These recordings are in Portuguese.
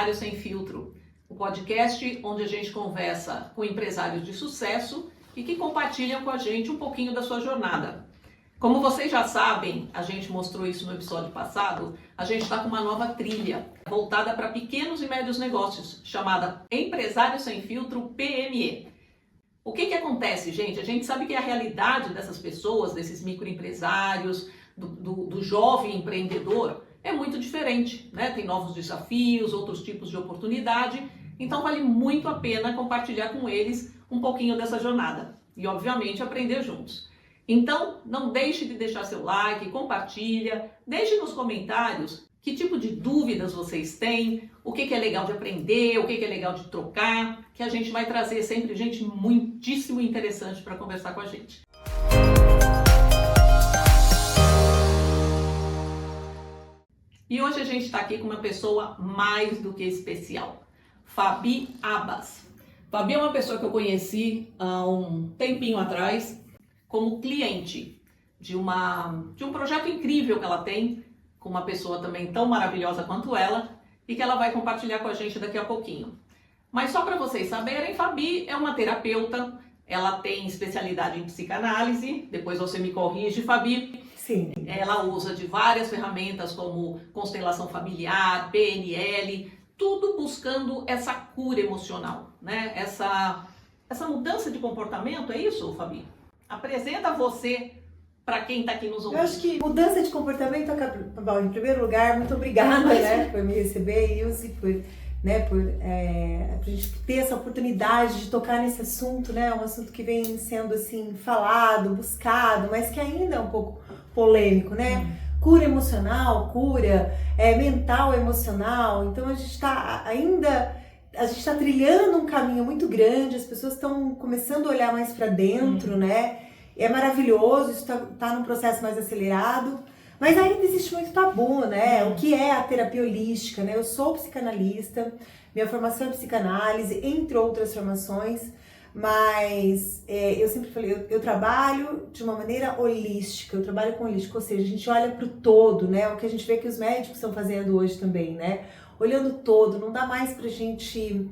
Empresário Sem Filtro, o podcast onde a gente conversa com empresários de sucesso e que compartilham com a gente um pouquinho da sua jornada. Como vocês já sabem, a gente mostrou isso no episódio passado, a gente está com uma nova trilha voltada para pequenos e médios negócios, chamada Empresário Sem Filtro PME. O que acontece, gente? A gente sabe que a realidade dessas pessoas, desses microempresários, do jovem empreendedor, é muito diferente, né? Tem novos desafios, outros tipos de oportunidade, então vale muito a pena compartilhar com eles um pouquinho dessa jornada e, obviamente, aprender juntos. Então, não deixe de deixar seu like, compartilha, deixe nos comentários que tipo de dúvidas vocês têm, o que é legal de aprender, o que é legal de trocar, que a gente vai trazer sempre gente muitíssimo interessante para conversar com a gente. E hoje a gente está aqui com uma pessoa mais do que especial, Fabi Abbas. Fabi é uma pessoa que eu conheci há um tempinho atrás como cliente de um projeto incrível que ela tem, com uma pessoa também tão maravilhosa quanto ela, e que ela vai compartilhar com a gente daqui a pouquinho. Mas só para vocês saberem, Fabi é uma terapeuta, ela tem especialidade em psicanálise, depois você me corrige, Fabi. Sim. Ela usa de várias ferramentas como constelação familiar, PNL, tudo buscando essa cura emocional, né? Essa mudança de comportamento, é isso, Fabi? Apresenta você para quem está aqui nos ouvindo. Eu acho que mudança de comportamento, bom, em primeiro lugar, muito obrigada, né, por me receber, Ilse, por a gente ter essa oportunidade de tocar nesse assunto, né, um assunto que vem sendo assim falado, buscado, mas que ainda é um pouco polêmico, né? Cura emocional, cura mental emocional. Então a gente está trilhando um caminho muito grande, as pessoas estão começando a olhar mais para dentro, né? É maravilhoso, isso tá num processo mais acelerado, mas ainda existe muito tabu, né? O que é a terapia holística, né? Eu sou psicanalista, minha formação é psicanálise, entre outras formações, mas eu sempre falei, eu trabalho de uma maneira holística, eu trabalho com holística, ou seja, a gente olha para o todo, né? O que a gente vê que os médicos estão fazendo hoje também, né? Olhando o todo, não dá mais pra gente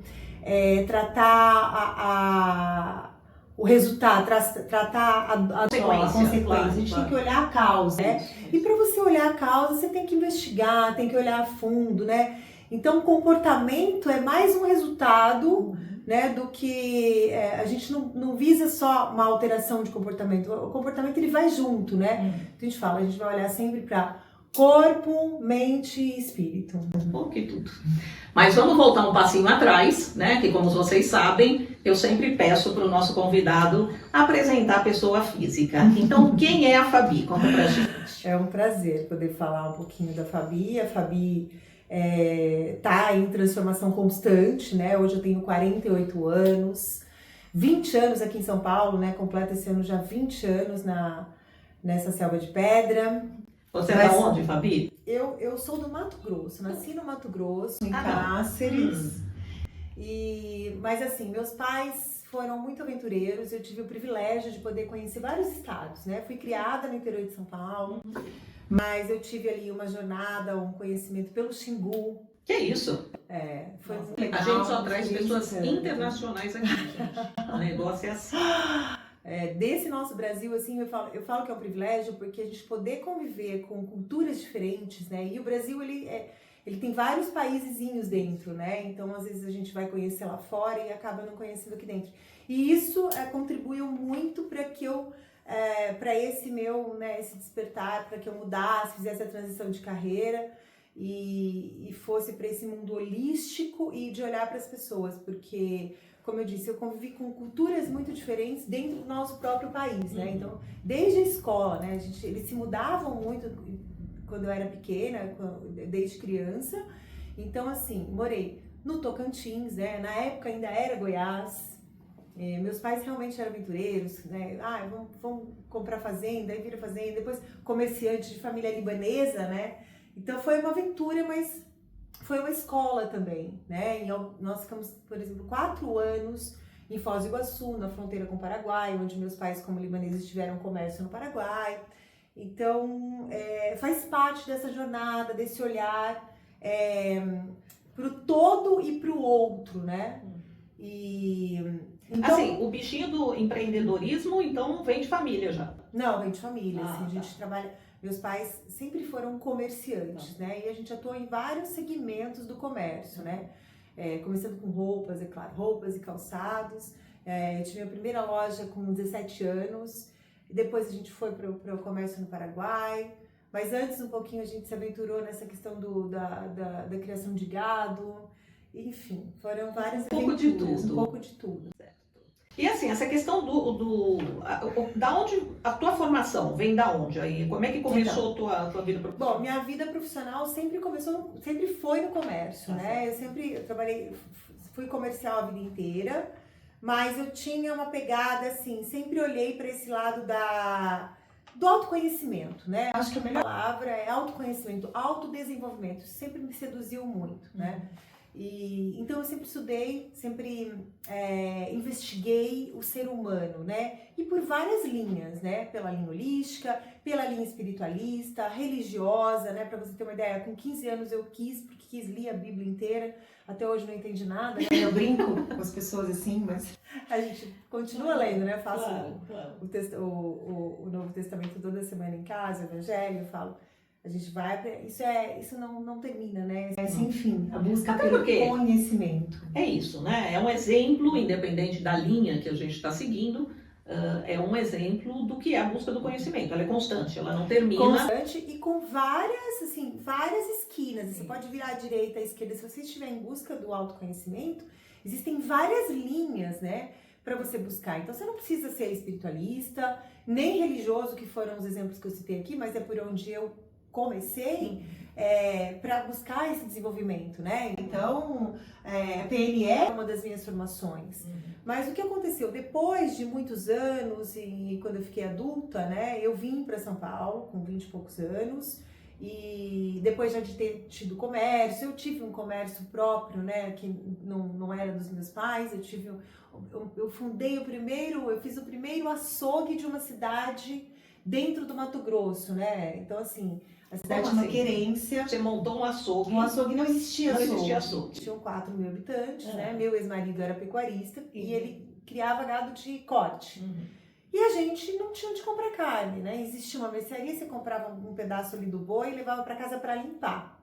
tratar o resultado, tratar a consequência. Claro, a gente tem que olhar a causa, né? E para você olhar a causa, você tem que investigar, tem que olhar a fundo, né? Então, o comportamento é mais um resultado, né, do que a gente não visa só uma alteração de comportamento. O comportamento ele vai junto, né? Então, a gente vai olhar sempre para corpo, mente e espírito. Que tudo. Mas vamos voltar um passinho atrás, né? Que como vocês sabem, eu sempre peço para o nosso convidado apresentar a pessoa física. Então, quem é a Fabi? Conta pra gente. É um prazer poder falar um pouquinho da Fabi. A Fabi tá em transformação constante, né? Hoje eu tenho 48 anos, 20 anos aqui em São Paulo, né? Completa esse ano já 20 anos nessa selva de pedra. Você é da onde, Fabi? Eu sou do Mato Grosso, nasci no Mato Grosso, em Cáceres. Mas assim, meus pais foram muito aventureiros, eu tive o privilégio de poder conhecer vários estados, né? Fui criada no interior de São Paulo, mas eu tive ali uma jornada, um conhecimento pelo Xingu. Que é isso? Foi muito A legal. gente só traz pessoas internacionais aqui, gente. O negócio é assim. Desse nosso Brasil, assim, eu falo que é um privilégio porque a gente poder conviver com culturas diferentes, né? E o Brasil, ele tem vários paísezinhos dentro, né? Então, às vezes a gente vai conhecer lá fora e acaba não conhecendo aqui dentro. E isso contribuiu muito para que para esse meu, né, esse despertar, para que eu mudasse, fizesse a transição de carreira e fosse para esse mundo holístico e de olhar para as pessoas, porque, como eu disse, eu convivi com culturas muito diferentes dentro do nosso próprio país, né? Então, desde a escola, né? Eles se mudavam muito quando eu era pequena, desde criança. Então, assim, morei no Tocantins, né? Na época ainda era Goiás. Meus pais realmente eram aventureiros, né? Vamos comprar fazenda, aí vira fazenda, depois comerciante de família libanesa, né? Então foi uma aventura, mas foi uma escola também, né? Nós ficamos, por exemplo, 4 anos em Foz do Iguaçu, na fronteira com o Paraguai, onde meus pais, como libaneses, tiveram comércio no Paraguai. Então, faz parte dessa jornada, desse olhar pro todo e pro outro, né? E então, Assim, o bichinho do empreendedorismo, então, vem de família já. não, vem de família, assim, Ah, a gente trabalha. Meus pais sempre foram comerciantes, né? E a gente atuou em vários segmentos do comércio, né? Começando com roupas, é claro, roupas e calçados. Eu tive a primeira loja com 17 anos. Depois a gente foi para o comércio no Paraguai. Mas antes, um pouquinho, a gente se aventurou nessa questão da criação de gado. Enfim, foram várias pouco de aventuras, tudo. um pouco de tudo. E assim, essa questão da onde a tua formação vem da onde aí? Como é que começou a tua vida profissional? Bom, minha vida profissional sempre foi no comércio, né? Eu trabalhei, fui comercial a vida inteira, mas eu tinha uma pegada assim, sempre olhei para esse lado do autoconhecimento, né? Acho que a melhor palavra é autoconhecimento, autodesenvolvimento. Isso sempre me seduziu muito, né? E então eu sempre estudei, sempre investiguei o ser humano, né? E por várias linhas, né? Pela linha holística, pela linha espiritualista, religiosa, né? Para você ter uma ideia, com 15 anos eu quis ler a Bíblia inteira. Até hoje não entendi nada, né? Eu brinco com as pessoas assim, mas a gente continua lendo, né? Eu faço o Novo Testamento toda semana em casa, o Evangelho, eu falo. A gente vai pra... Isso não termina, né? Enfim, a busca pelo conhecimento. É isso, né? É um exemplo, independente da linha que a gente está seguindo, é um exemplo do que é a busca do conhecimento. Ela é constante, ela não termina. Constante e com várias esquinas. Você pode virar à direita, à esquerda. Se você estiver em busca do autoconhecimento, existem várias linhas, né? Para você buscar. Então você não precisa ser espiritualista, nem religioso, que foram os exemplos que eu citei aqui, mas é por onde eu comecei para buscar esse desenvolvimento, né? Então, a PNE é uma das minhas formações. Mas o que aconteceu? Depois de muitos anos e quando eu fiquei adulta, né? Eu vim para São Paulo com 20 e poucos anos e depois já de ter tido comércio, eu tive um comércio próprio, né? Que não era dos meus pais, eu fiz o primeiro açougue de uma cidade dentro do Mato Grosso, né? Então, assim, a cidade tinha uma querência. Você montou um açougue. Um açougue não existia açougue. Não existia açougue. Tinham 4 mil habitantes, né? Meu ex-marido era pecuarista e ele criava gado de corte. E a gente não tinha onde comprar carne, né? Existia uma mercearia, você comprava um pedaço ali do boi e levava para casa para limpar.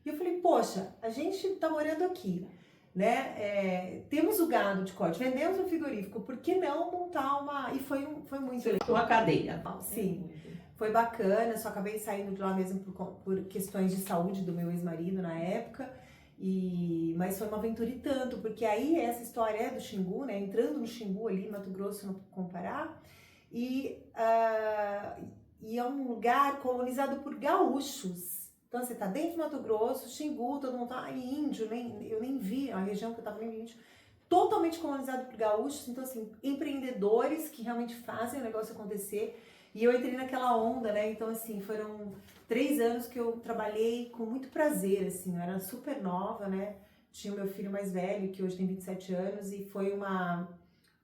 E eu falei, poxa, a gente tá morando aqui, né? Temos o gado de corte, vendemos no frigorífico, por que não montar uma... E foi muito legal. Uma cadeia. Sim, foi bacana, só acabei saindo de lá mesmo por questões de saúde do meu ex-marido na época, mas foi uma aventura e tanto, porque aí essa história é do Xingu, né? Entrando no Xingu ali, Mato Grosso, no Pará, e é um lugar colonizado por gaúchos. Então você tá dentro do Mato Grosso, Xingu, todo mundo tá índio, eu nem vi a região que eu tava, nem índio, totalmente colonizado por gaúchos, então assim, empreendedores que realmente fazem o negócio acontecer. E eu entrei naquela onda, né? Então, assim, foram 3 anos que eu trabalhei com muito prazer, assim. Eu era super nova, né? Tinha o meu filho mais velho, que hoje tem 27 anos, e foi uma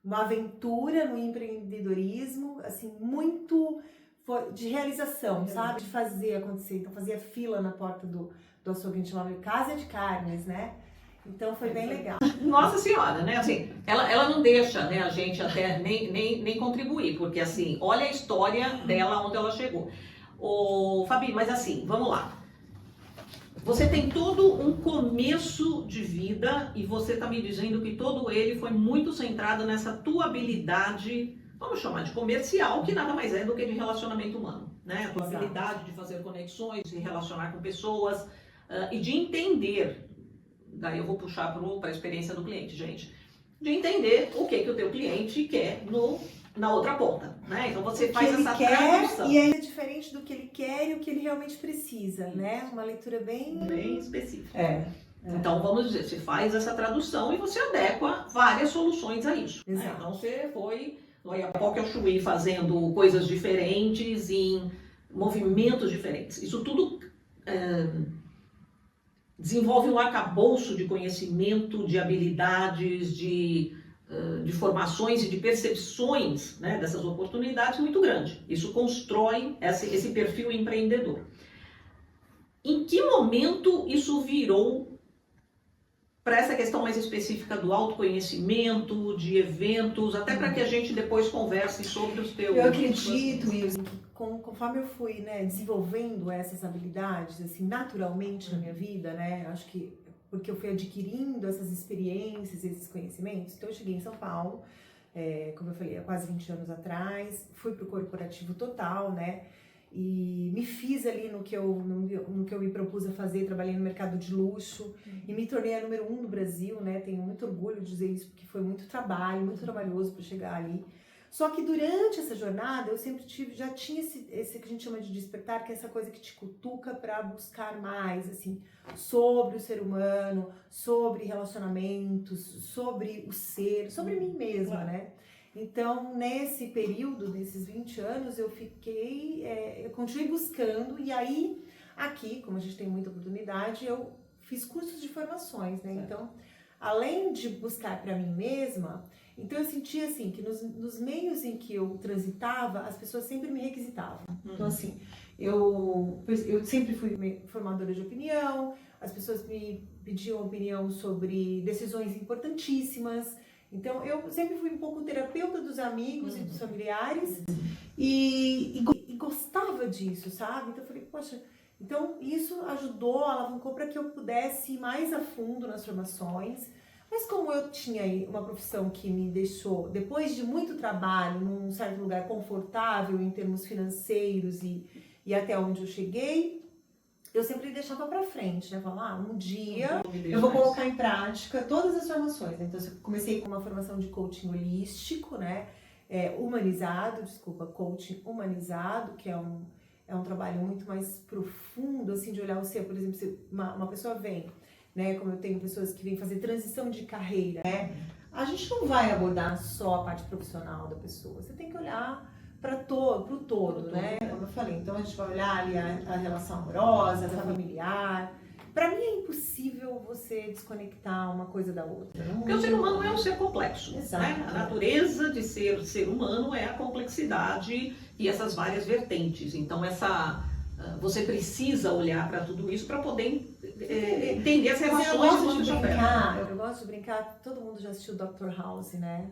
aventura no empreendedorismo, assim, muito de realização, sabe? De fazer acontecer. Então, fazia fila na porta do açougue, a gente chamava de Casa de Carnes, né? Então foi bem legal. Nossa Senhora, né? Assim, ela não deixa, né, a gente até nem contribuir, porque assim, olha a história dela, onde ela chegou. Ô, Fabi, mas assim, vamos lá. Você tem todo um começo de vida e você está me dizendo que todo ele foi muito centrado nessa tua habilidade, vamos chamar de comercial, que nada mais é do que de relacionamento humano, né? A tua habilidade de fazer conexões, de relacionar com pessoas e de entender. Daí eu vou puxar para a experiência do cliente, gente. De entender o que o teu cliente quer na outra ponta, né? Então você faz essa tradução. E aí é diferente do que ele quer e o que ele realmente precisa, né? Uma leitura bem específica. Então vamos dizer, você faz essa tradução e você adequa várias soluções a isso. Né? Então você foi no Oiapoque ao Chuí fazendo coisas diferentes, em movimentos diferentes. Isso tudo... desenvolve um arcabouço de conhecimento, de habilidades, de formações e de percepções, né, dessas oportunidades muito grande. Isso constrói esse perfil empreendedor. Em que momento isso virou para essa questão mais específica do autoconhecimento, de eventos, até para que a gente depois converse sobre os teus... Eu acredito, Wilson, que conforme eu fui, né, desenvolvendo essas habilidades, assim, naturalmente na minha vida, né, acho que porque eu fui adquirindo essas experiências, esses conhecimentos. Então eu cheguei em São Paulo, como eu falei, há quase 20 anos atrás, fui para o corporativo total, né, e me fiz ali no que eu me propus a fazer, trabalhei no mercado de luxo e me tornei a número 1 no Brasil, né, tenho muito orgulho de dizer isso, porque foi muito trabalho, muito trabalhoso para chegar ali. Só que durante essa jornada eu sempre já tinha esse que a gente chama de despertar, que é essa coisa que te cutuca para buscar mais, assim, sobre o ser humano, sobre relacionamentos, sobre o ser, sobre mim mesma, claro, né? Então, nesse período, nesses 20 anos, eu continuei buscando, e aí, aqui, como a gente tem muita oportunidade, eu fiz cursos de formações, né? Então, além de buscar para mim mesma, então eu sentia assim, que nos meios em que eu transitava, as pessoas sempre me requisitavam. Então assim, eu sempre fui formadora de opinião, as pessoas me pediam opinião sobre decisões importantíssimas. Então eu sempre fui um pouco terapeuta dos amigos e dos familiares e gostava disso, sabe? Então eu falei, poxa, então isso ajudou, alavancou para que eu pudesse ir mais a fundo nas formações. Mas como eu tinha uma profissão que me deixou, depois de muito trabalho, num certo lugar confortável em termos financeiros e até onde eu cheguei, eu sempre deixava para frente, né? Falava, um dia eu vou colocar em prática todas as formações. Né? Então, eu comecei com uma formação de coaching holístico, né? Coaching humanizado, que é um trabalho muito mais profundo, assim, de olhar o ser. Por exemplo, se uma pessoa vem, né, como eu tenho pessoas que vêm fazer transição de carreira, né, a gente não vai abordar só a parte profissional da pessoa, você tem que olhar para pro todo, né, como eu falei, então a gente vai olhar ali a relação amorosa, familiar. Para mim é impossível você desconectar uma coisa da outra. Porque o ser humano é um ser complexo. Exato. Né? A natureza de ser humano é a complexidade e essas várias vertentes. Então você precisa olhar para tudo isso para poder entender as relações. Eu gosto de brincar, todo mundo já assistiu Dr. House, né?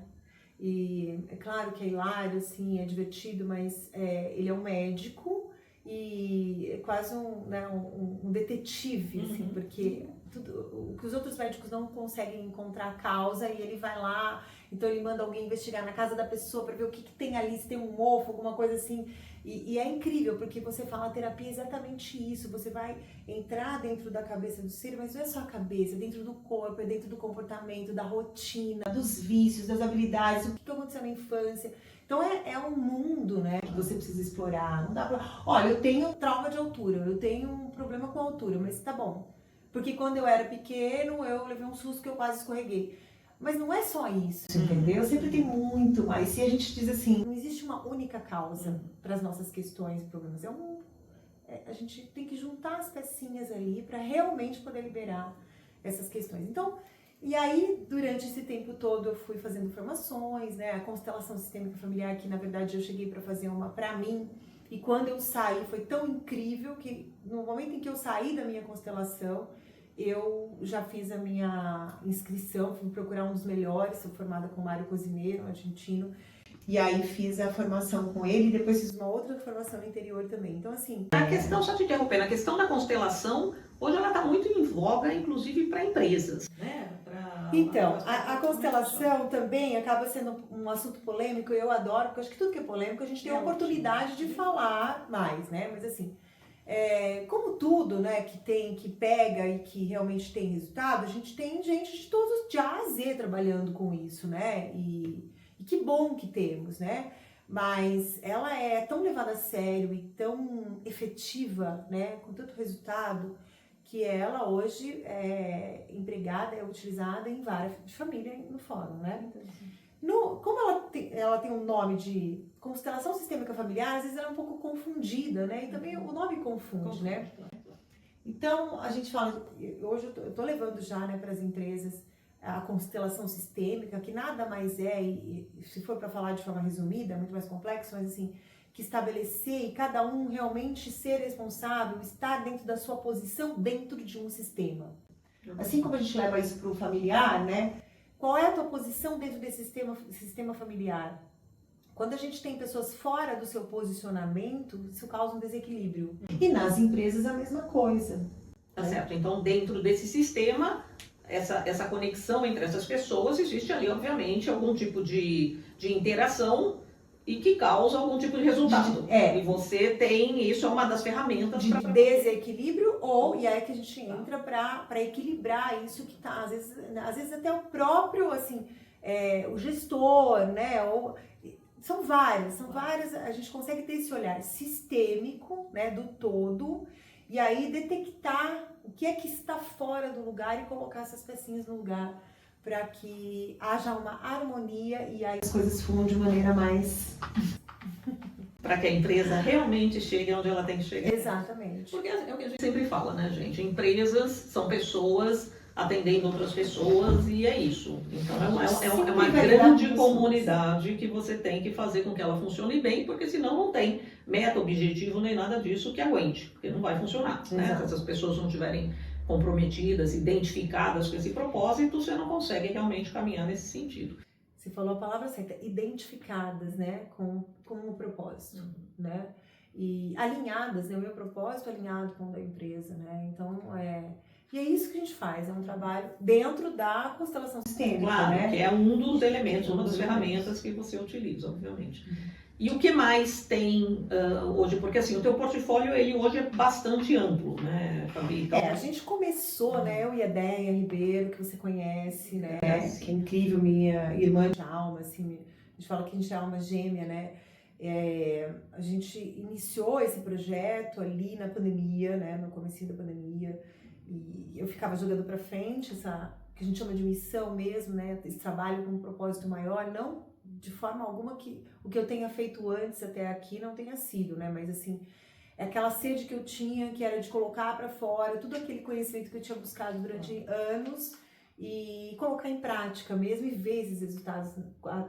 E é claro que é hilário, assim, é divertido, mas ele é um médico e é quase um detetive, assim, porque o que os outros médicos não conseguem encontrar a causa, e ele vai lá, então ele manda alguém investigar na casa da pessoa para ver o que tem ali, se tem um mofo, alguma coisa assim. E é incrível, porque você fala, a terapia é exatamente isso, você vai entrar dentro da cabeça do ser, mas não é só a cabeça, é dentro do corpo, é dentro do comportamento, da rotina, dos vícios, das habilidades, o que aconteceu na infância. Então é um mundo, né, que você precisa explorar. Não dá pra... Olha, eu tenho trauma de altura, eu tenho um problema com altura, mas tá bom. Porque quando eu era pequeno, eu levei um susto que eu quase escorreguei. Mas não é só isso, entendeu? Sempre tem muito mais. Se a gente diz assim, não existe uma única causa para as nossas questões e problemas. A gente tem que juntar as pecinhas ali para realmente poder liberar essas questões. Então, e aí, durante esse tempo todo, eu fui fazendo formações, né? A constelação sistêmica familiar, que na verdade eu cheguei para fazer uma para mim. E quando eu saí, foi tão incrível que no momento em que eu saí da minha constelação, eu já fiz a minha inscrição, fui procurar um dos melhores, sou formada com Mário Cosineiro, um argentino, e aí fiz a formação com ele e depois fiz uma outra formação no interior também. Então, assim... A questão, só te interrompendo, a questão da constelação, hoje ela está muito em voga, inclusive para empresas, né? Então, a constelação também acaba sendo um assunto polêmico, e eu adoro, porque eu acho que tudo que é polêmico a gente tem a oportunidade de falar mais, né? Mas assim... como tudo, né, que pega e que realmente tem resultado, a gente tem gente de todos de A a Z trabalhando com isso, né, e que bom que temos, né, mas ela é tão levada a sério e tão efetiva, né, com tanto resultado, que ela hoje é empregada, é utilizada em várias de família no fórum, né. Como ela tem um nome de constelação sistêmica familiar, às vezes ela é um pouco confundida, né? E também o nome confunde, né? Então, a gente fala, hoje eu tô levando já, né, para as empresas a constelação sistêmica, que nada mais é, e se for para falar de forma resumida, é muito mais complexo, mas assim, que estabelecer e cada um realmente ser responsável, estar dentro da sua posição dentro de um sistema. Assim como a gente leva isso para o familiar, né? Qual é a tua posição dentro desse sistema familiar? Quando a gente tem pessoas fora do seu posicionamento, isso causa um desequilíbrio. E nas empresas a mesma coisa. Tá certo. Então, dentro desse sistema, essa conexão entre essas pessoas, existe ali, obviamente, algum tipo de interação e que causa algum tipo de resultado. E você tem, isso é uma das ferramentas de desequilíbrio, e aí que a gente entra para equilibrar isso que tá, às vezes até o próprio, assim, o gestor, né, são várias, a gente consegue ter esse olhar sistêmico, né, do todo, e aí detectar o que é que está fora do lugar e colocar essas pecinhas no lugar para que haja uma harmonia e aí as coisas fluam de maneira mais... para que a empresa realmente chegue onde ela tem que chegar. Exatamente. Porque é o que a gente sempre fala, né, gente? Empresas são pessoas atendendo outras pessoas e é isso. Então é uma grande comunidade que você tem que fazer com que ela funcione bem, porque senão não tem meta, objetivo, nem nada disso que aguente, porque não vai funcionar, né? Se essas pessoas não estiverem comprometidas, identificadas com esse propósito, você não consegue realmente caminhar nesse sentido. Você falou a palavra certa, identificadas, né, com o propósito, né? E alinhadas, né, o meu propósito alinhado com o da empresa, né? Então, e é isso que a gente faz, é um trabalho dentro da constelação sistêmica, claro, né? Que é um dos elementos, uma das ferramentas que você utiliza, obviamente. E o que mais tem hoje? Porque assim, o teu portfólio, ele hoje é bastante amplo, né, Fabi? Então... a gente começou, né, eu e a Déia Ribeiro, que você conhece, né, que é incrível, minha irmã de alma, assim, a gente fala que a gente é alma gêmea, né? A gente iniciou esse projeto ali na pandemia, né, no comecinho da pandemia, e eu ficava jogando para frente essa que a gente chama de missão mesmo, né, esse trabalho com um propósito maior, não de forma alguma que o que eu tenha feito antes até aqui não tenha sido, né, mas assim, é aquela sede que eu tinha, que era de colocar para fora tudo aquele conhecimento que eu tinha buscado durante anos e colocar em prática mesmo e ver esses resultados,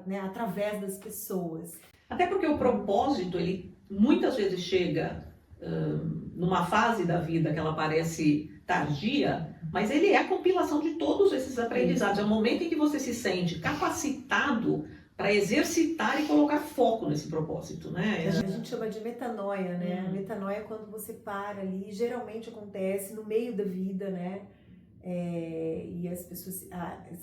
né, através das pessoas. Até porque o propósito, ele muitas vezes chega numa fase da vida que ela parece tardia, mas ele é a compilação de todos esses aprendizados. É o momento em que você se sente capacitado para exercitar e colocar foco nesse propósito, né? A gente chama de metanoia, né? Metanoia é quando você para ali, geralmente acontece no meio da vida, né? E as pessoas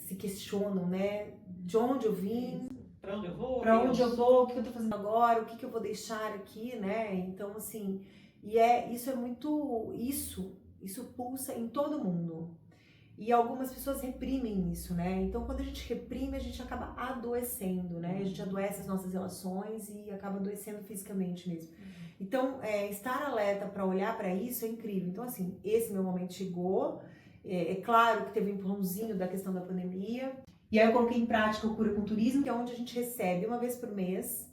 se questionam, né? De onde eu vim? Para onde eu vou? O que eu tô fazendo agora? O que eu vou deixar aqui, né? Então, assim, isso é muito... Isso pulsa em todo mundo. E algumas pessoas reprimem isso, né? Então, quando a gente reprime, a gente acaba adoecendo, né? A gente adoece as nossas relações e acaba adoecendo fisicamente mesmo. Então, estar alerta para olhar para isso é incrível. Então, assim, esse meu momento chegou. É claro que teve um empurrãozinho da questão da pandemia. E aí eu coloquei em prática o Cura com Turismo, que é onde a gente recebe uma vez por mês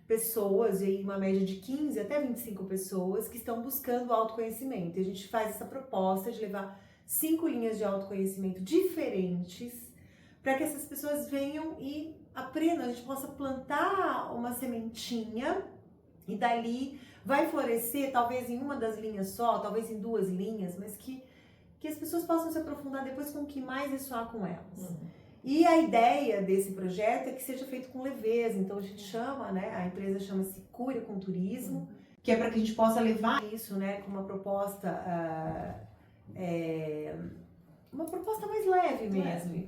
pessoas, e aí uma média de 15 até 25 pessoas que estão buscando autoconhecimento. E a gente faz essa proposta de levar 5 linhas de autoconhecimento diferentes para que essas pessoas venham e aprendam, a gente possa plantar uma sementinha e dali vai florescer, talvez em uma das linhas só, talvez em 2 linhas, mas que as pessoas possam se aprofundar depois com o que mais ressoar com elas. E a ideia desse projeto é que seja feito com leveza, então a gente chama, né, a empresa chama-se Cura com Turismo, que é para que a gente possa levar isso, né, com uma proposta mais leve mesmo.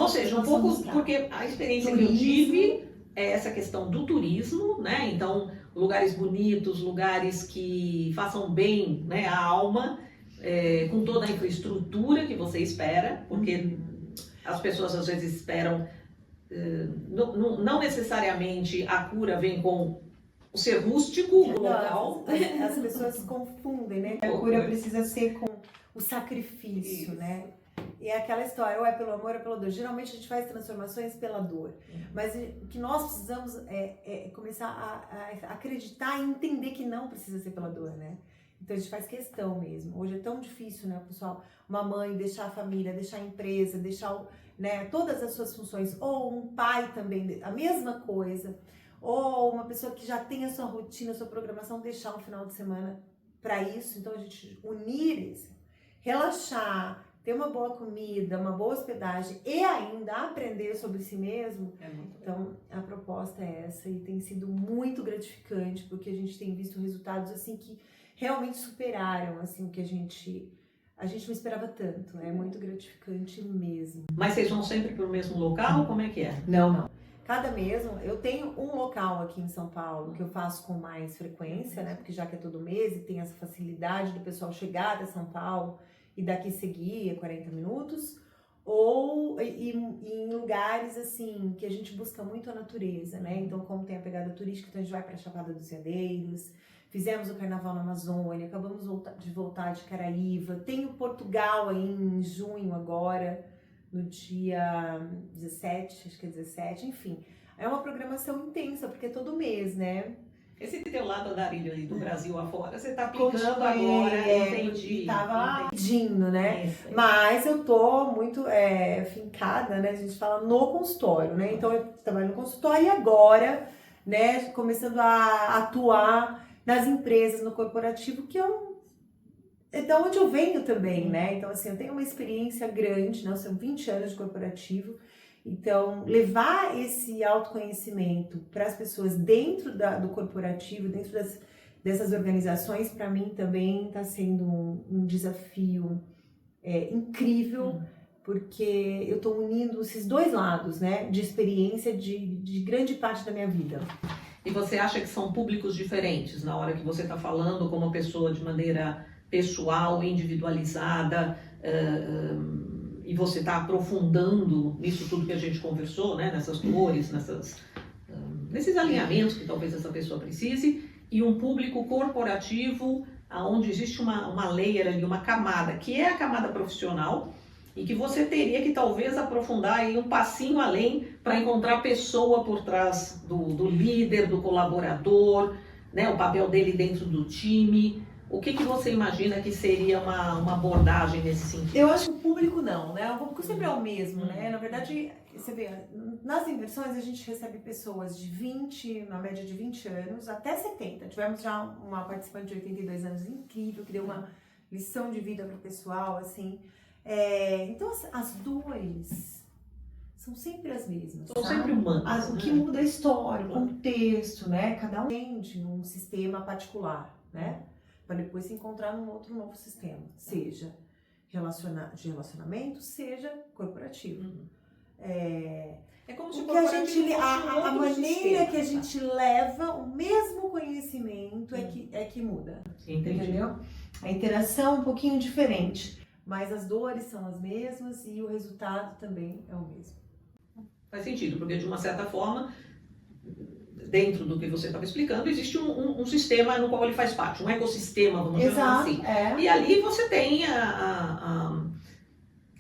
Ou seja, um pouco, porque a experiência que eu tive é essa questão do turismo, né, então lugares bonitos, lugares que façam bem, né, a alma, com toda a infraestrutura que você espera, porque as pessoas às vezes esperam, não necessariamente a cura vem com o ser rústico do local. As pessoas confundem, né? A cura precisa ser com o sacrifício, né? E é aquela história, ou é pelo amor ou é pela dor. Geralmente a gente faz transformações pela dor. Mas o que nós precisamos é começar a acreditar e entender que não precisa ser pela dor, né? Então a gente faz questão mesmo. Hoje é tão difícil, né, pessoal? Uma mãe deixar a família, deixar a empresa, deixar, né, todas as suas funções. Ou um pai também, a mesma coisa. Ou uma pessoa que já tem a sua rotina, a sua programação, deixar um final de semana para isso. Então a gente unir isso, relaxar, ter uma boa comida, uma boa hospedagem e ainda aprender sobre si mesmo. É muito bom. Então, a proposta é essa e tem sido muito gratificante, porque a gente tem visto resultados assim que realmente superaram assim o que a gente não esperava tanto. É muito gratificante mesmo. Mas vocês vão sempre para o mesmo local? Como é que é? Não. Cada mês, eu tenho um local aqui em São Paulo que eu faço com mais frequência, né? Porque já que é todo mês e tem essa facilidade do pessoal chegar até São Paulo e daqui seguir 40 minutos. Ou em lugares assim que a gente busca muito a natureza, né? Então, como tem a pegada turística, então a gente vai para a Chapada dos Veadeiros, fizemos o Carnaval na Amazônia, acabamos de voltar de Caraíva, tem o Portugal aí em junho agora, no dia 17, acho que é 17, enfim. É uma programação intensa, porque é todo mês, né? Esse teu lado andarilho aí do Brasil afora, você tá aplicando agora, entendi. Tava pedindo, né? Isso, Mas eu tô muito fincada, né? A gente fala no consultório, né? Então eu trabalho no consultório e agora, né? Começando a atuar nas empresas, no corporativo, que é da onde eu venho também, né? Então, assim, eu tenho uma experiência grande, né? São 20 anos de corporativo. Então, levar esse autoconhecimento para as pessoas dentro do corporativo, dentro dessas organizações, para mim também está sendo um desafio incrível, porque eu estou unindo esses dois lados, né? De experiência de grande parte da minha vida. E você acha que são públicos diferentes na hora que você está falando como pessoa de maneira pessoal, individualizada, e você está aprofundando nisso tudo que a gente conversou, né? Nessas dores, nesses alinhamentos que talvez essa pessoa precise, e um público corporativo, onde existe uma layer ali, uma camada, que é a camada profissional, e que você teria que talvez aprofundar aí um passinho além para encontrar a pessoa por trás do líder, do colaborador, né? O papel dele dentro do time. O que você imagina que seria uma abordagem nesse sentido? Eu acho que o público não, né? O público sempre é o mesmo, né? Na verdade, você vê, nas inversões a gente recebe pessoas de 20, na média de 20 anos, até 70. Tivemos já uma participante de 82 anos incrível, que deu uma lição de vida para o pessoal, assim. Então, as dores são sempre as mesmas. São sempre humanas. O que muda é a história, o contexto, né? Cada um tem um sistema particular, né? Para depois se encontrar num outro novo sistema, seja de relacionamento, seja corporativo. É como se a maneira que a gente leva o mesmo conhecimento é que muda. Entendeu? A interação é um pouquinho diferente, mas as dores são as mesmas e o resultado também é o mesmo. Faz sentido, porque de uma certa forma, dentro do que você estava explicando, existe um sistema no qual ele faz parte, um ecossistema, vamos chamar assim. E ali você tem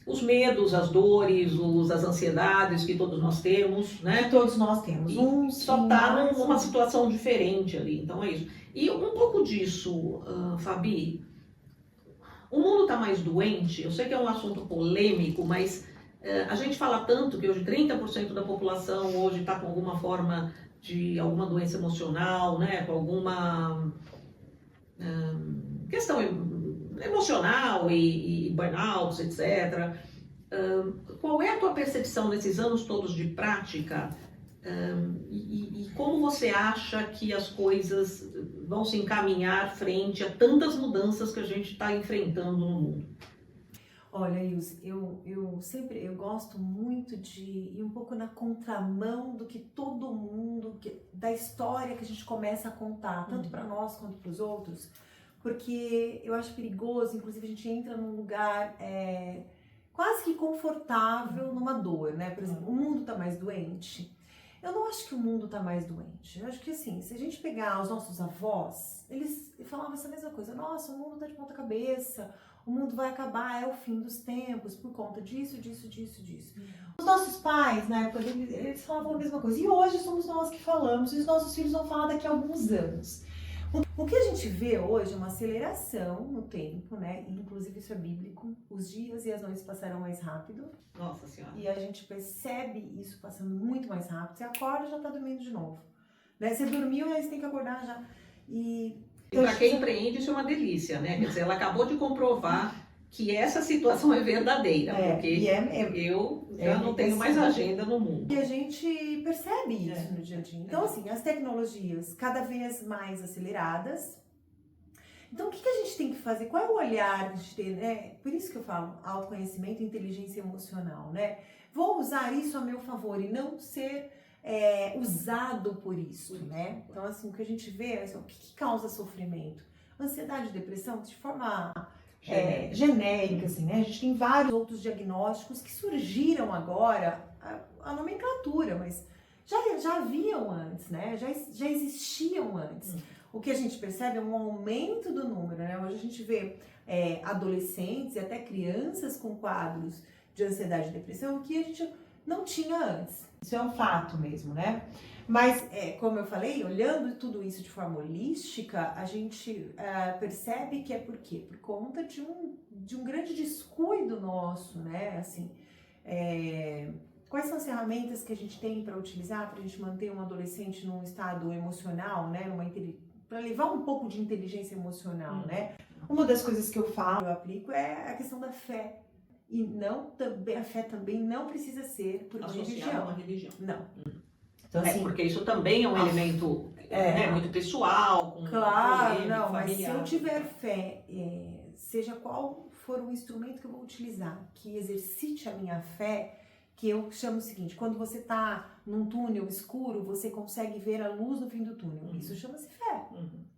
os medos, as dores, as ansiedades que todos nós temos, né? Que todos nós temos. Só está numa situação diferente ali, então é isso. E um pouco disso, Fabi, o mundo está mais doente, eu sei que é um assunto polêmico, mas a gente fala tanto que hoje 30% da população hoje está com alguma forma de alguma doença emocional, né, com alguma questão emocional e burnouts, etc. Qual é a tua percepção nesses anos todos de prática e como você acha que as coisas vão se encaminhar frente a tantas mudanças que a gente está enfrentando no mundo? Olha, Ilse, eu gosto muito de ir um pouco na contramão do que todo mundo, da história que a gente começa a contar, tanto para nós quanto para os outros, porque eu acho perigoso, inclusive a gente entra num lugar quase que confortável numa dor, né? Por exemplo, o mundo está mais doente. Eu não acho que o mundo está mais doente. Eu acho que assim, se a gente pegar os nossos avós, eles falavam essa mesma coisa. Nossa, o mundo está de ponta cabeça. O mundo vai acabar, é o fim dos tempos, por conta disso. Os nossos pais, na época, eles falavam a mesma coisa. E hoje somos nós que falamos, e os nossos filhos vão falar daqui a alguns anos. O que a gente vê hoje é uma aceleração no tempo, né? E, inclusive isso é bíblico. Os dias e as noites passarão mais rápido. Nossa Senhora. E a gente percebe isso passando muito mais rápido. Você acorda e já tá dormindo de novo. Né? Você dormiu e aí você tem que acordar já. E para quem empreende isso é uma delícia, né? Quer dizer, ela acabou de comprovar que essa situação é verdadeira, porque eu já não tenho mais agenda no mundo. E a gente percebe isso no dia a dia. Então, assim, as tecnologias cada vez mais aceleradas. Então, o que a gente tem que fazer? Qual é o olhar que a gente tem, né? Por isso que eu falo autoconhecimento e inteligência emocional, né? Vou usar isso a meu favor e não ser usado por isso, né? Então, assim, o que a gente vê é o que causa sofrimento? Ansiedade e depressão, de forma genérica, assim, né? A gente tem vários outros diagnósticos que surgiram agora, a nomenclatura, mas já haviam antes, né? Já existiam antes. O que a gente percebe é um aumento do número, né? Hoje a gente vê adolescentes e até crianças com quadros de ansiedade e depressão que a gente não tinha antes. Isso é um fato mesmo, né? Mas, como eu falei, olhando tudo isso de forma holística, a gente percebe que é por quê? Por conta de um grande descuido nosso, né? Assim, quais são as ferramentas que a gente tem para utilizar para a gente manter um adolescente num estado emocional, né? Para levar um pouco de inteligência emocional, né? Uma das coisas que eu aplico é a questão da fé. E a fé também não precisa ser por associada a uma religião. Não. Então, assim, porque isso também é um elemento muito pessoal. Claro, não, mas se eu tiver fé, seja qual for o instrumento que eu vou utilizar, que exercite a minha fé, que eu chamo o seguinte: quando você está num túnel escuro, você consegue ver a luz no fim do túnel. Isso chama-se fé.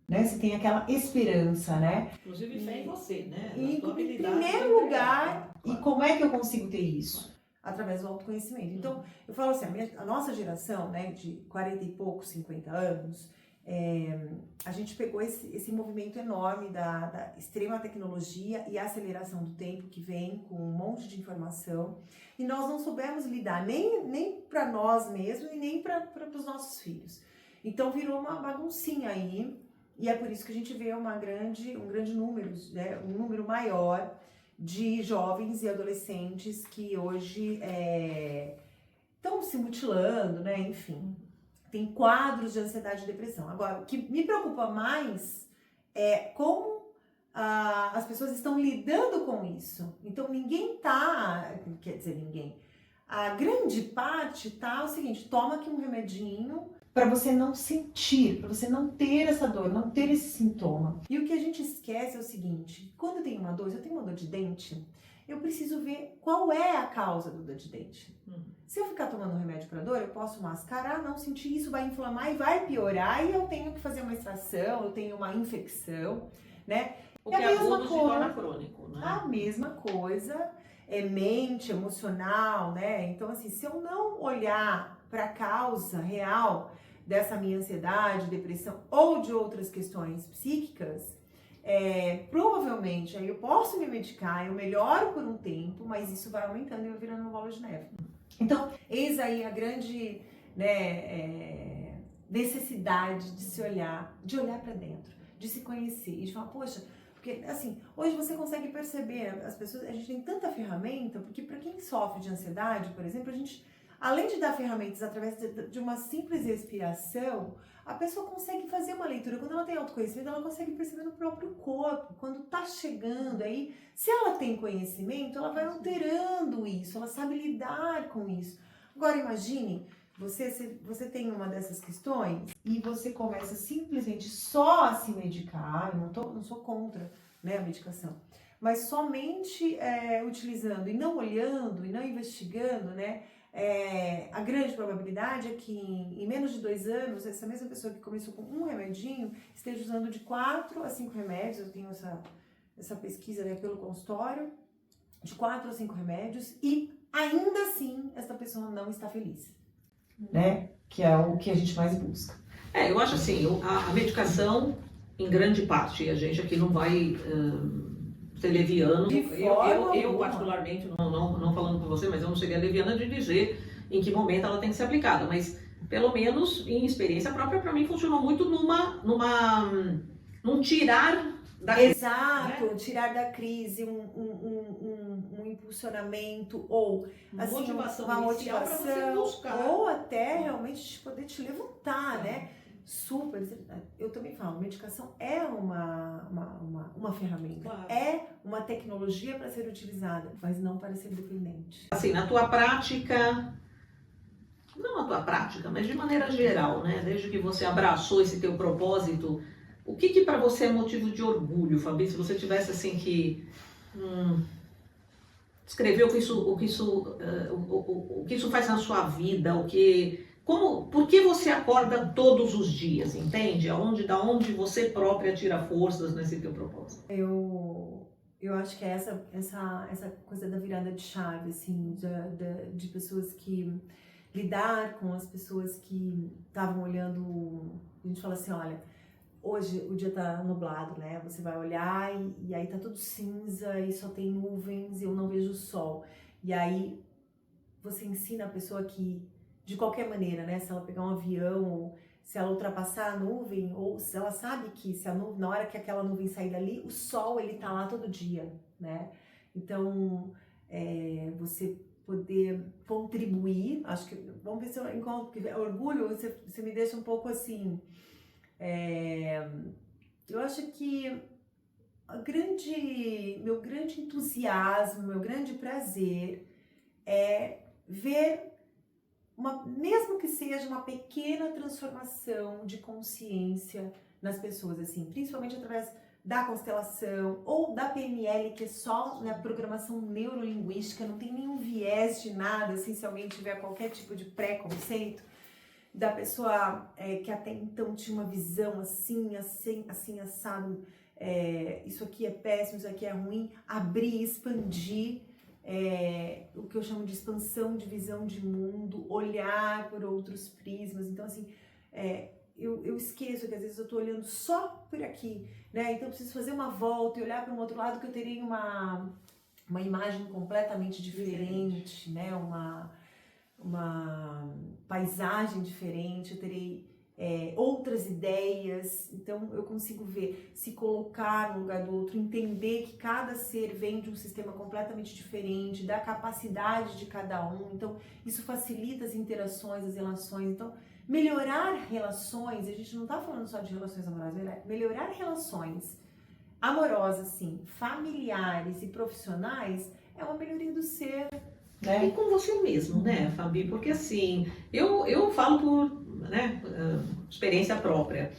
Né? Você tem aquela esperança, né? Inclusive fé em você, né? E, em primeiro lugar, e como é que eu consigo ter isso? Através do autoconhecimento. Então, eu falo assim, a nossa geração, né, de 40 e poucos, 50 anos, a gente pegou esse movimento enorme da extrema tecnologia e aceleração do tempo que vem com um monte de informação, e nós não soubemos lidar nem para nós mesmos e nem para os nossos filhos. Então virou uma baguncinha aí, e é por isso que a gente vê um grande número, né, um número maior de jovens e adolescentes que hoje estão se mutilando, né, enfim. Tem quadros de ansiedade e depressão. Agora, o que me preocupa mais é como as pessoas estão lidando com isso. Então, a grande parte tá o seguinte: toma aqui um remedinho para você não sentir, para você não ter essa dor, não ter esse sintoma. E o que a gente esquece é o seguinte: quando eu tenho uma dor, se eu tenho uma dor de dente, eu preciso ver qual é a causa da dor de dente. Se eu ficar tomando remédio para dor, eu posso mascarar, não sentir, isso vai inflamar e vai piorar, e eu tenho que fazer uma extração, eu tenho uma infecção, né? Porque a mesma se torna crônico, né? A mesma coisa é mente, emocional, né? Então, assim, se eu não olhar para a causa real dessa minha ansiedade, depressão ou de outras questões psíquicas, provavelmente aí eu posso me medicar, eu melhoro por um tempo, mas isso vai aumentando e vai virando uma bola de neve. Então, eis aí a grande necessidade de se olhar, de olhar para dentro, de se conhecer e de falar, poxa, porque assim, hoje você consegue perceber, as pessoas, a gente tem tanta ferramenta, porque para quem sofre de ansiedade, por exemplo, a gente, além de dar ferramentas através de uma simples respiração, a pessoa consegue fazer uma leitura. Quando ela tem autoconhecimento, ela consegue perceber no próprio corpo, quando tá chegando aí. Se ela tem conhecimento, ela vai alterando isso, ela sabe lidar com isso. Agora imagine, você tem uma dessas questões e você começa simplesmente só a se medicar. Eu não sou contra, né, a medicação, mas somente utilizando e não olhando e não investigando, né? A grande probabilidade é que em menos de 2 anos, essa mesma pessoa que começou com um remedinho esteja usando de 4 a 5 remédios. Eu tenho essa pesquisa, né, pelo consultório, de 4 a 5 remédios, e ainda assim essa pessoa não está feliz, né? Que é o que a gente mais busca. Eu acho assim, a medicação, em grande parte, a gente aqui não vai ser leviano. Eu particularmente, não falando com você, mas eu não seria leviana de dizer em que momento ela tem que ser aplicada, mas pelo menos em experiência própria, para mim funcionou muito num tirar da crise. Exato, né? Tirar da crise um impulsionamento ou assim, uma motivação ou até realmente de poder te levantar, né? super. Eu também falo, medicação é uma ferramenta, Claro. é uma tecnologia para ser utilizada, mas não para ser dependente. Assim, na tua prática, não na tua prática, mas de maneira geral, né? Desde que você abraçou esse teu propósito, o que para você é motivo de orgulho, Fabi? Se você tivesse assim que descrever o que isso faz na sua vida, por que você acorda todos os dias, entende? Da onde você própria tira forças nesse teu propósito? Eu acho que é essa coisa da virada de chave, assim, de pessoas que lidar com as pessoas que estavam olhando, a gente fala assim, olha, hoje o dia tá nublado, né? Você vai olhar e aí tá tudo cinza e só tem nuvens e eu não vejo o sol. E aí você ensina a pessoa que, de qualquer maneira, né? Se ela pegar um avião, ou se ela ultrapassar a nuvem, ou se ela sabe que se a nuvem, na hora que aquela nuvem sair dali, o sol ele tá lá todo dia, né? Então, você poder contribuir, acho que, vamos ver se eu encontro, porque orgulho, você me deixa um pouco assim, eu acho que meu grande entusiasmo, meu grande prazer é ver, mesmo que seja uma pequena transformação de consciência nas pessoas, assim, principalmente através da constelação ou da PNL, que é só, né, programação neurolinguística, não tem nenhum viés de nada, assim, se alguém tiver qualquer tipo de preconceito, da pessoa que até então tinha uma visão assim, assado, isso aqui é péssimo, isso aqui é ruim, abrir, expandir, o que eu chamo de expansão de visão de mundo, olhar por outros prismas. Então, assim, eu esqueço que às vezes eu tô olhando só por aqui, né? Então eu preciso fazer uma volta e olhar para um outro lado que eu terei uma imagem completamente diferente, né? Uma paisagem diferente, eu terei outras ideias, então eu consigo ver, se colocar no lugar do outro, entender que cada ser vem de um sistema completamente diferente, da capacidade de cada um, então isso facilita as interações, as relações. Então melhorar relações, a gente não está falando só de relações amorosas, melhorar relações amorosas, sim, familiares e profissionais é uma melhoria do ser. Né? E com você mesmo, né, Fabi? Porque assim, eu falo por, né, experiência própria.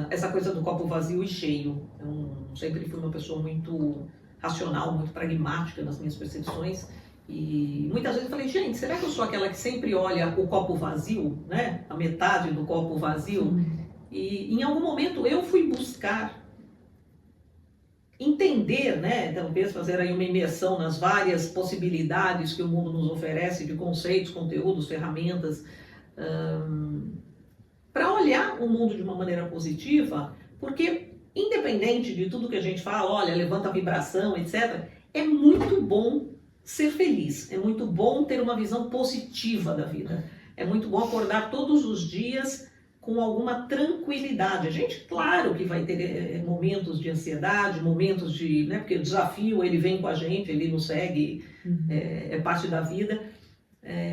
Essa coisa do copo vazio e cheio. Eu sempre fui uma pessoa muito racional, muito pragmática nas minhas percepções. E muitas vezes eu falei, gente, será que eu sou aquela que sempre olha o copo vazio, né? A metade do copo vazio? E em algum momento eu fui buscar entender, né, talvez fazer aí uma imersão nas várias possibilidades que o mundo nos oferece de conceitos, conteúdos, ferramentas, para olhar o mundo de uma maneira positiva, porque independente de tudo que a gente fala, olha, levanta a vibração, etc., é muito bom ser feliz, é muito bom ter uma visão positiva da vida, é muito bom acordar todos os dias com alguma tranquilidade. A gente, claro que vai ter momentos de ansiedade, momentos de, né, porque o desafio ele vem com a gente, ele nos segue, é parte da vida.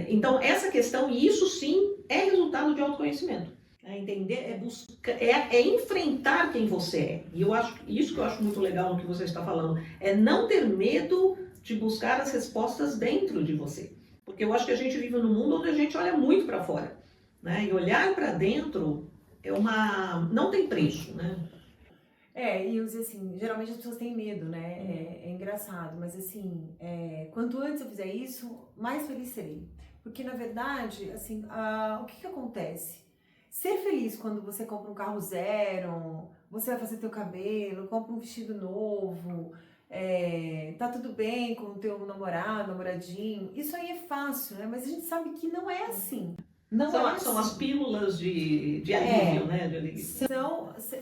Então essa questão, e isso sim é resultado de autoconhecimento. Entender, buscar, enfrentar quem você é. E eu acho, isso que eu acho muito legal no que você está falando, é não ter medo de buscar as respostas dentro de você. Porque eu acho que a gente vive num mundo onde a gente olha muito para fora. Né? E olhar para dentro não tem preço, né? E assim, geralmente as pessoas têm medo, né? É engraçado, mas assim, quanto antes eu fizer isso, mais feliz serei. Porque na verdade, assim, o que acontece? Ser feliz quando você compra um carro zero, você vai fazer teu cabelo, compra um vestido novo, tá tudo bem com o teu namorado, namoradinho, isso aí é fácil, né? Mas a gente sabe que não é assim. São as pílulas de alívio, né? De alívio.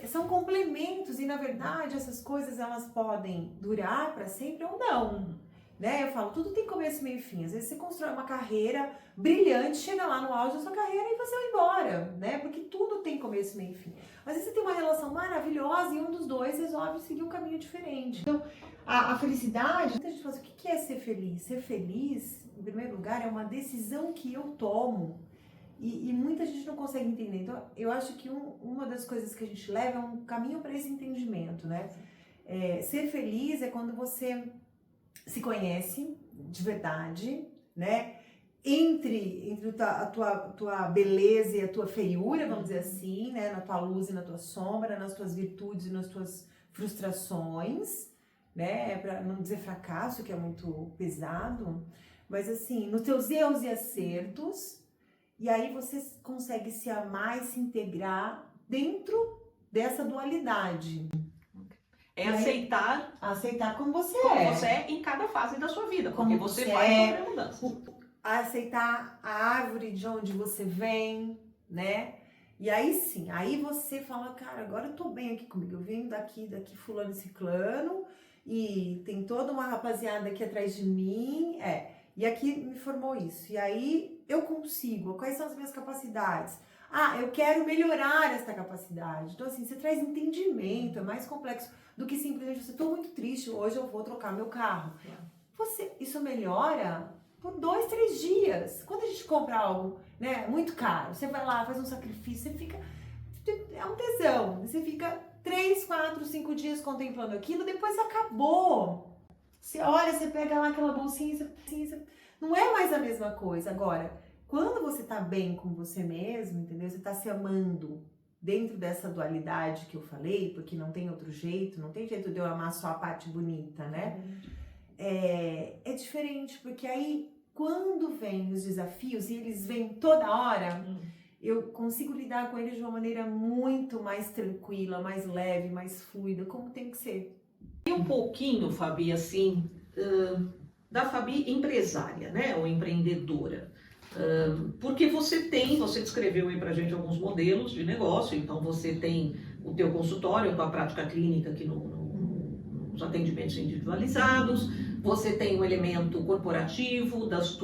São complementos e, na verdade, essas coisas elas podem durar para sempre ou não. Né? Eu falo, tudo tem começo, meio e fim. Às vezes você constrói uma carreira brilhante, chega lá no auge da sua carreira e você vai embora, né? Porque tudo tem começo, meio e fim. Às vezes você tem uma relação maravilhosa e um dos dois resolve seguir um caminho diferente. Então, a felicidade, muita gente fala assim, o que é ser feliz? Ser feliz, em primeiro lugar, é uma decisão que eu tomo E muita gente não consegue entender. Então, eu acho que uma das coisas que a gente leva é um caminho para esse entendimento, né? Ser feliz é quando você se conhece de verdade, né? Entre a tua beleza e a tua feiura, vamos dizer assim, né? Na tua luz e na tua sombra, nas tuas virtudes e nas tuas frustrações, né? Para não dizer fracasso, que é muito pesado, mas assim, nos teus erros e acertos. E aí você consegue se amar e se integrar dentro dessa dualidade. Aceitar como você você é em cada fase da sua vida, porque você vai fazer mudanças. Aceitar a árvore de onde você vem, né? E aí sim, aí você fala, cara, agora eu tô bem aqui comigo, eu venho daqui fulano e ciclano, e tem toda uma rapaziada aqui atrás de mim, e aqui me formou isso. E aí eu consigo, quais são as minhas capacidades? Eu quero melhorar essa capacidade. Então assim, você traz entendimento, é mais complexo do que simplesmente você, tô muito triste, hoje eu vou trocar meu carro. Isso melhora por 2, 3 dias. Quando a gente compra algo, né, muito caro, você vai lá, faz um sacrifício, você fica, é um tesão, você fica 3, 4, 5 dias contemplando aquilo, depois acabou. Você olha, você pega lá aquela bolsinha, não é mais a mesma coisa. Agora, quando você tá bem com você mesmo, entendeu? Você tá se amando dentro dessa dualidade que eu falei, porque não tem outro jeito, não tem jeito de eu amar só a parte bonita, né? É diferente, porque aí, quando vem os desafios, e eles vêm toda hora, eu consigo lidar com eles de uma maneira muito mais tranquila, mais leve, mais fluida, como tem que ser. E um pouquinho, Fabi, assim, da Fabi empresária, né, ou empreendedora. Porque você descreveu aí pra gente alguns modelos de negócio, então você tem o teu consultório, a tua prática clínica aqui nos atendimentos individualizados, você tem o elemento corporativo das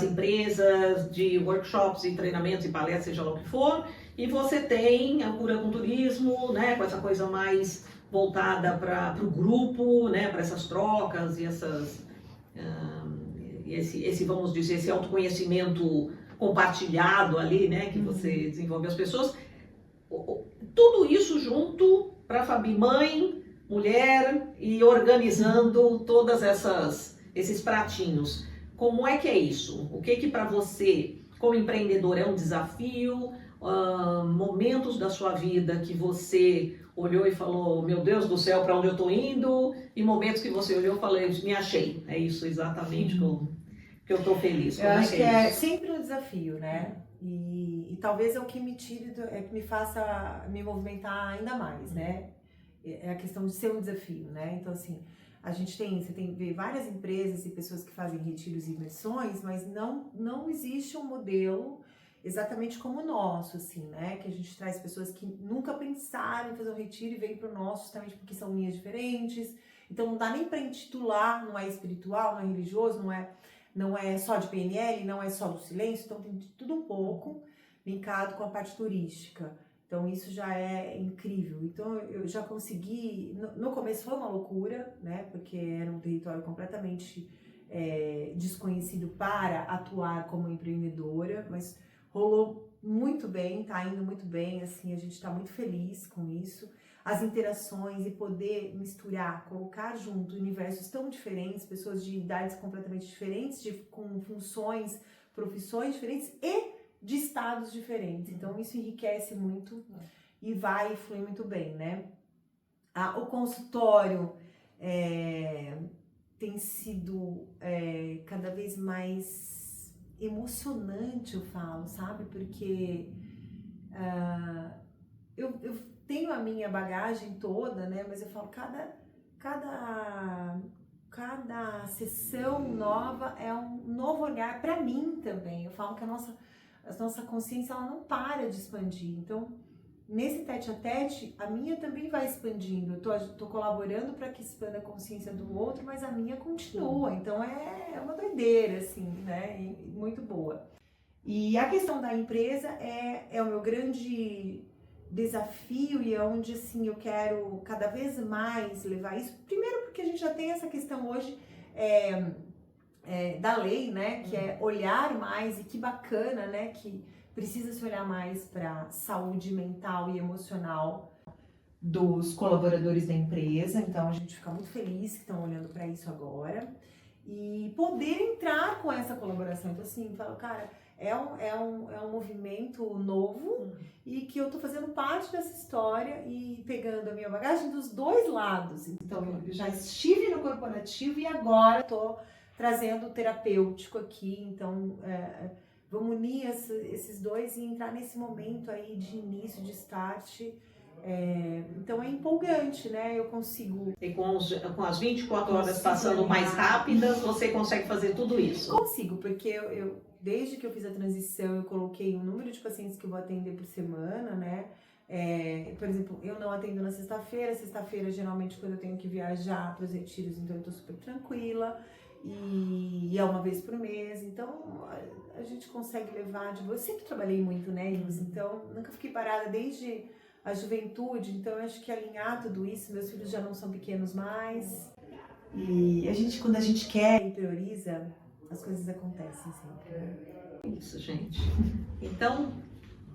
empresas, de workshops e treinamentos e palestras, seja lá o que for, e você tem a cura com turismo, né, com essa coisa mais voltada para o grupo, né, para essas trocas e vamos dizer, esse autoconhecimento compartilhado ali, né, que você desenvolve as pessoas. Tudo isso junto para a Fabi mãe, mulher e organizando todas esses pratinhos. Como é que é isso? O que para você, como empreendedor, é um desafio? Momentos da sua vida que você olhou e falou, meu Deus do céu, para onde eu tô indo? E momentos que você olhou e falou, me achei. É isso exatamente que eu tô feliz. Eu acho que é sempre um desafio, né? E talvez é o que me tire, que me faça me movimentar ainda mais, né? É a questão de ser um desafio, né? Então, assim, você vê várias empresas e pessoas que fazem retiros e imersões, mas não existe um modelo exatamente como o nosso, assim, né? Que a gente traz pessoas que nunca pensaram em fazer um retiro e vêm para o nosso justamente porque são linhas diferentes. Então, não dá nem para intitular, não é espiritual, não é religioso, não é só de PNL, não é só do silêncio, então tem de tudo um pouco linkado com a parte turística. Então isso já é incrível. Então eu já consegui, no começo foi uma loucura, né, porque era um território completamente desconhecido para atuar como empreendedora, mas rolou muito bem, tá indo muito bem, assim, a gente tá muito feliz com isso. As interações e poder misturar, colocar junto universos tão diferentes, pessoas de idades completamente diferentes, com funções, profissões diferentes e de estados diferentes. Então isso enriquece muito e vai e flui muito bem, né? O consultório tem sido cada vez mais emocionante, eu falo, sabe? Porque eu tenho a minha bagagem toda, né? Mas eu falo, cada sessão nova é um novo olhar para mim também. Eu falo que a nossa consciência ela não para de expandir. Então, nesse tete-a-tete, a minha também vai expandindo. Eu tô colaborando para que expanda a consciência do outro, mas a minha continua. Então, é uma doideira, assim, né? E muito boa. E a questão da empresa é o meu grande desafio e é onde, assim, eu quero cada vez mais levar isso. Primeiro porque a gente já tem essa questão hoje da lei, né? Que é olhar mais, e que bacana, né? Que precisa se olhar mais para saúde mental e emocional dos colaboradores da empresa. Então a gente fica muito feliz que estão olhando para isso agora e poder entrar com essa colaboração. Então assim, falo, cara, é um movimento novo e que eu tô fazendo parte dessa história e pegando a minha bagagem dos dois lados. Então eu já estive no corporativo e agora tô trazendo o terapêutico aqui. Então vamos unir esses dois e entrar nesse momento aí de início, de start. Então é empolgante, né? Eu consigo... E com as 24 horas passando mais rápidas, você consegue fazer tudo isso? Consigo, porque eu desde que eu fiz a transição, eu coloquei um número de pacientes que eu vou atender por semana, né? Por exemplo, eu não atendo na sexta-feira geralmente quando eu tenho que viajar para os retiros, então eu tô super tranquila. E é uma vez por mês, então a gente consegue levar de boa. Eu sempre trabalhei muito, né, Ilse? Então nunca fiquei parada desde a juventude, então eu acho que alinhar tudo isso, meus filhos já não são pequenos mais, e quando a gente quer e prioriza, as coisas acontecem sempre. Isso, gente. Então,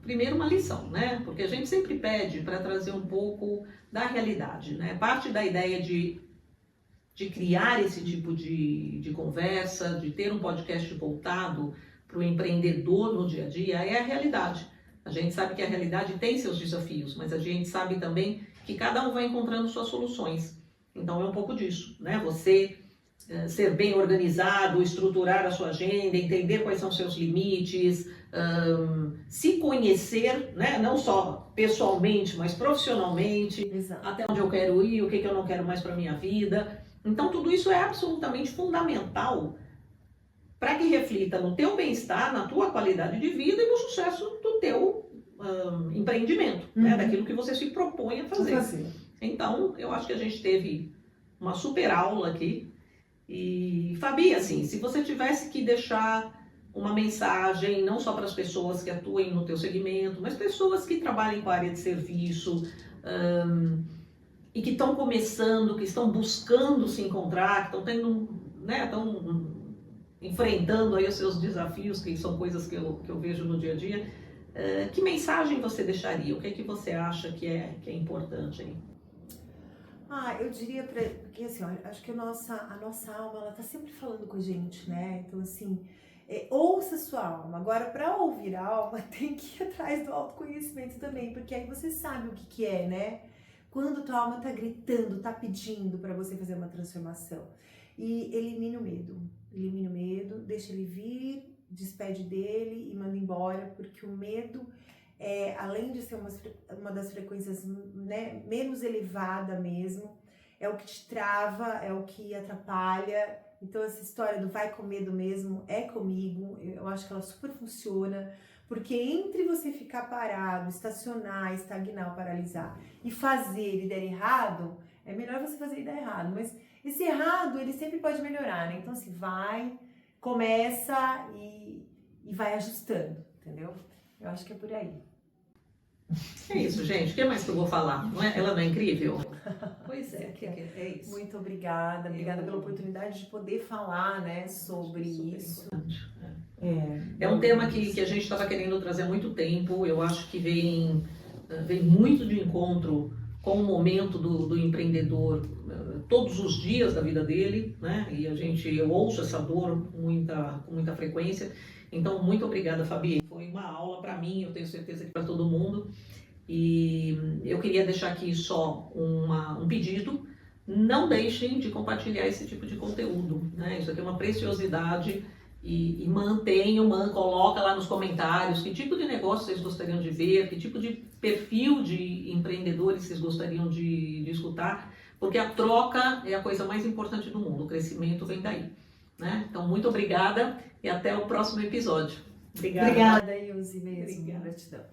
primeiro uma lição, né? Porque a gente sempre pede para trazer um pouco da realidade, né? Parte da ideia de criar esse tipo de conversa, de ter um podcast voltado para o empreendedor no dia a dia, é a realidade. A gente sabe que a realidade tem seus desafios, mas a gente sabe também que cada um vai encontrando suas soluções. Então é um pouco disso, né? Você ser bem organizado, estruturar a sua agenda, entender quais são seus limites, se conhecer, né? Não só pessoalmente, mas profissionalmente. Exato. Até onde eu quero ir, o que eu não quero mais para minha vida. Então tudo isso é absolutamente fundamental para que reflita no teu bem-estar, na tua qualidade de vida e no sucesso do teu empreendimento, né? Daquilo que você se propõe a fazer. Então, eu acho que a gente teve uma super aula aqui. E, Fabi, assim, se você tivesse que deixar uma mensagem, não só para as pessoas que atuem no teu segmento, mas pessoas que trabalhem com a área de serviço e que estão começando, que estão buscando se encontrar, que estão tendo, né, estão enfrentando aí os seus desafios, que são coisas que eu vejo no dia a dia, que mensagem você deixaria? O que é que você acha que é importante aí? Eu diria porque assim, olha, acho que a nossa alma, ela tá sempre falando com a gente, né? Então assim, ouça a sua alma. Agora, para ouvir a alma, tem que ir atrás do autoconhecimento também, porque aí você sabe o que é, né? Quando tua alma tá gritando, tá pedindo para você fazer uma transformação. E elimina o medo, deixa ele vir, despede dele e manda embora, porque o medo, além de ser uma das frequências, né, menos elevada mesmo, é o que te trava, é o que atrapalha. Então essa história do vai com medo mesmo é comigo, eu acho que ela super funciona, porque entre você ficar parado, estacionar, estagnar, paralisar e fazer e der errado, é melhor você fazer e dar errado, mas esse errado, ele sempre pode melhorar, né? Então assim, começa e vai ajustando, entendeu? Eu acho que é por aí. É isso, gente. O que mais que eu vou falar? Não é? Ela não é incrível? Pois é isso. Muito obrigada pela oportunidade de poder falar, né, sobre isso. É um tema que a gente estava querendo trazer há muito tempo. Eu acho que vem muito de encontro com o momento do empreendedor todos os dias da vida dele, né? E eu ouço essa dor com muita frequência. Então, muito obrigada, Fabi. Foi uma aula para mim, eu tenho certeza que para todo mundo. E eu queria deixar aqui só um pedido. Não deixem de compartilhar esse tipo de conteúdo, né? Isso aqui é uma preciosidade. E coloca lá nos comentários que tipo de negócio vocês gostariam de ver, que tipo de perfil de empreendedores vocês gostariam de escutar, porque a troca é a coisa mais importante do mundo, o crescimento vem daí, né? Então, muito obrigada e até o próximo episódio. Obrigada, Ilse, mesmo. Gratidão.